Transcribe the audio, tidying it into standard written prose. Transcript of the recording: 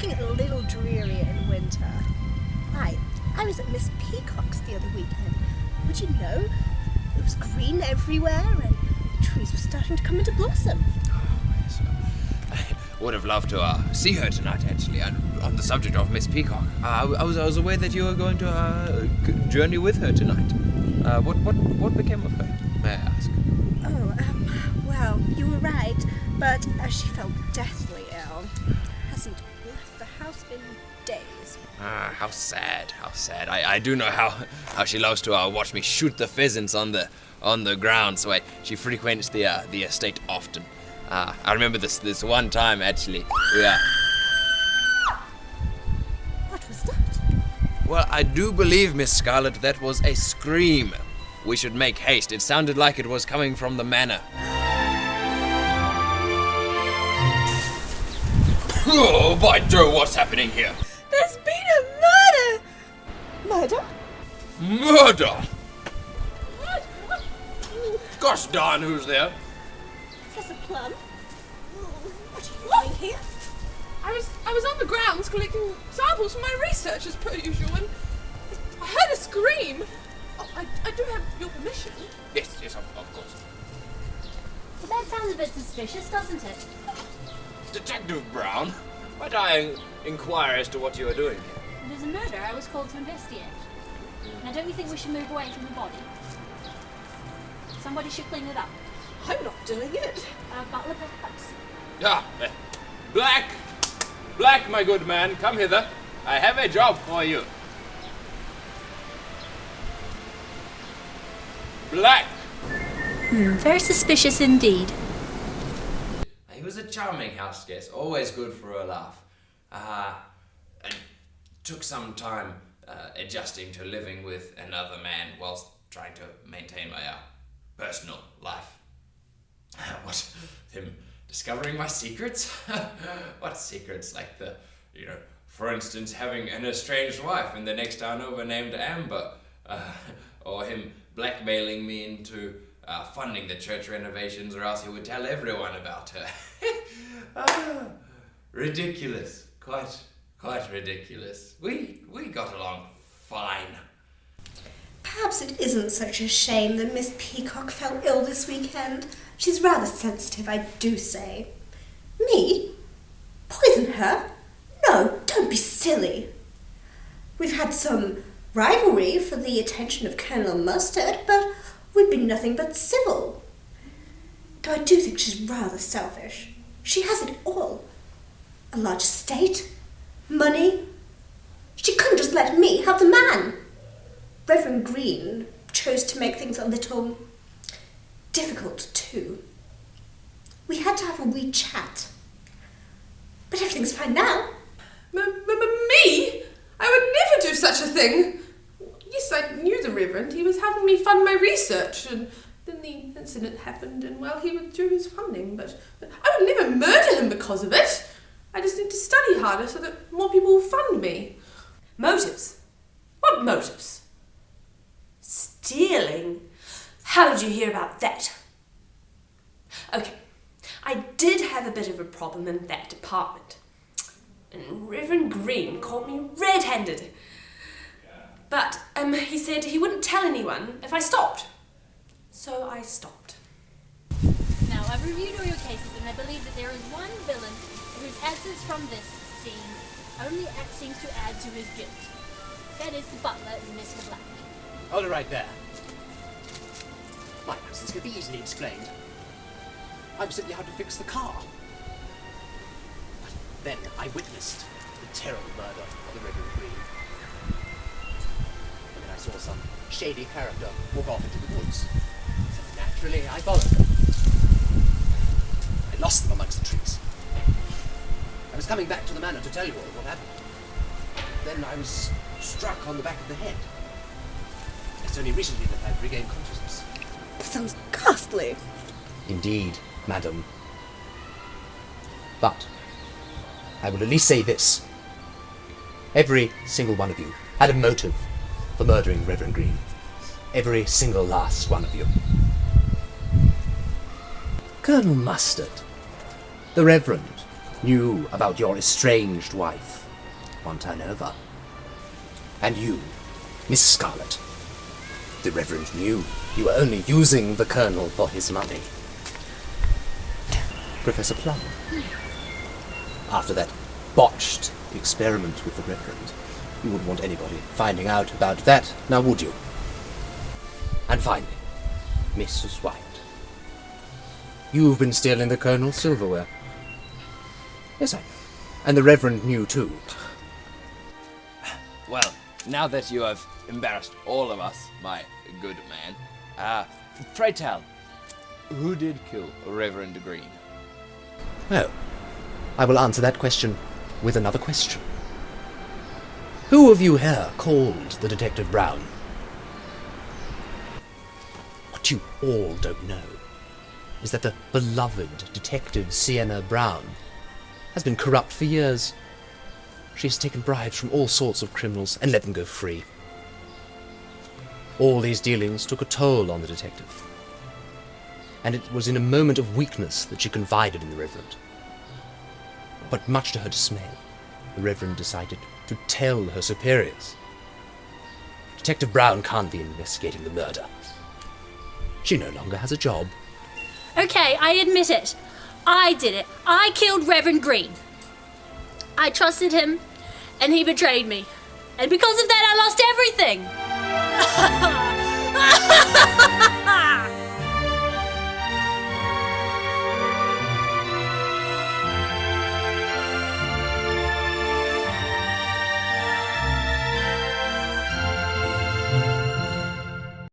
looking a little dreary in winter. I was at Miss Peacock's the other weekend. Would you know? It was green everywhere and the trees were starting to come into blossom. Oh, yes. I would have loved to see her tonight, actually. On the subject of Miss Peacock, I was aware that you were going to journey with her tonight. What became of her, may I ask? Well, you were right, but she felt deathly ill. Hasn't left the house in days. How sad, how sad. I do know how she loves to watch me shoot the pheasants on the ground, so she frequents the estate often. I remember this one time, actually. What was that? Well, I do believe, Miss Scarlet, that was a scream. We should make haste. It sounded like it was coming from the manor. Oh, by Jove, what's happening here? There's been a murder! Murder? Murder! Gosh darn, who's there? Professor Plum? What are you doing here? I was on the grounds collecting samples for my research as per usual, and I heard a scream. Oh, I do have your permission. Yes, of course. Well, that sounds a bit suspicious, doesn't it? Detective Brown, might I inquire as to what you are doing here? There's a murder I was called to investigate. Now, don't you think we should move away from the body? Somebody should clean it up. I'm not doing it. Butler, perhaps. Black, my good man, come hither. I have a job for you. Black! Very suspicious indeed. He was a charming house guest, always good for a laugh. It took some time adjusting to living with another man whilst trying to maintain my personal life. What, him discovering my secrets? What secrets? Like for instance, having an estranged wife in the next town over named Amber. Or him blackmailing me into funding the church renovations, or else he would tell everyone about her. Ridiculous. Quite ridiculous. We got along fine. Perhaps it isn't such a shame that Miss Peacock fell ill this weekend. She's rather sensitive, I do say. Me? Poison her? No, don't be silly. We've had some rivalry for the attention of Colonel Mustard, but we've been nothing but civil. Though I do think she's rather selfish. She has it all. A large estate, money. She couldn't just let me have the man. Reverend Green chose to make things a little difficult too. We had to have a wee chat. But everything's fine now. Me? I would never do such a thing. Yes, I knew the Reverend. He was having me fund my research, and then the incident happened, and well, he withdrew his funding, but I would never murder him because of it. I just need to study harder so that more people will fund me. Motives? What motives? Stealing? How did you hear about that? Okay, I did have a bit of a problem in that department. And Reverend Green caught me red-handed. But he said he wouldn't tell anyone if I stopped. So I stopped. Now, I've reviewed all your cases, and I believe that there is one villain whose absence from this scene only seems to add to his guilt. That is the butler, Mr. Black. Hold it right there. My absence can be easily explained. I was simply out to fix the car. Then I witnessed the terrible murder of the Reverend Green. And then I saw some shady character walk off into the woods. So naturally, I followed them. I lost them amongst the trees. I was coming back to the manor to tell you all what happened. Then I was struck on the back of the head. It's only recently that I've regained consciousness. That sounds ghastly. Indeed, madam. But I will at least say this. Every single one of you had a motive for murdering Reverend Green. Every single last one of you. Colonel Mustard, the Reverend, knew about your estranged wife, Montanova. And you, Miss Scarlet. The Reverend knew you were only using the Colonel for his money. Professor Plum. After that botched experiment with the Reverend, you wouldn't want anybody finding out about that, now would you? And finally, Mrs. White. You've been stealing the Colonel's silverware. Yes, I know. And the Reverend knew too. Well, now that you have embarrassed all of us, my good man, pray tell, who did kill Reverend Green? Oh, I will answer that question with another question. Who of you here called the Detective Brown? What you all don't know is that the beloved Detective Sienna Brown has been corrupt for years. She has taken bribes from all sorts of criminals and let them go free. All these dealings took a toll on the detective, and it was in a moment of weakness that she confided in the Reverend. But much to her dismay, the Reverend decided to tell her superiors. Detective Brown can't be investigating the murder. She no longer has a job. Okay, I admit it. I did it. I killed Reverend Green. I trusted him, and he betrayed me. And because of that, I lost everything.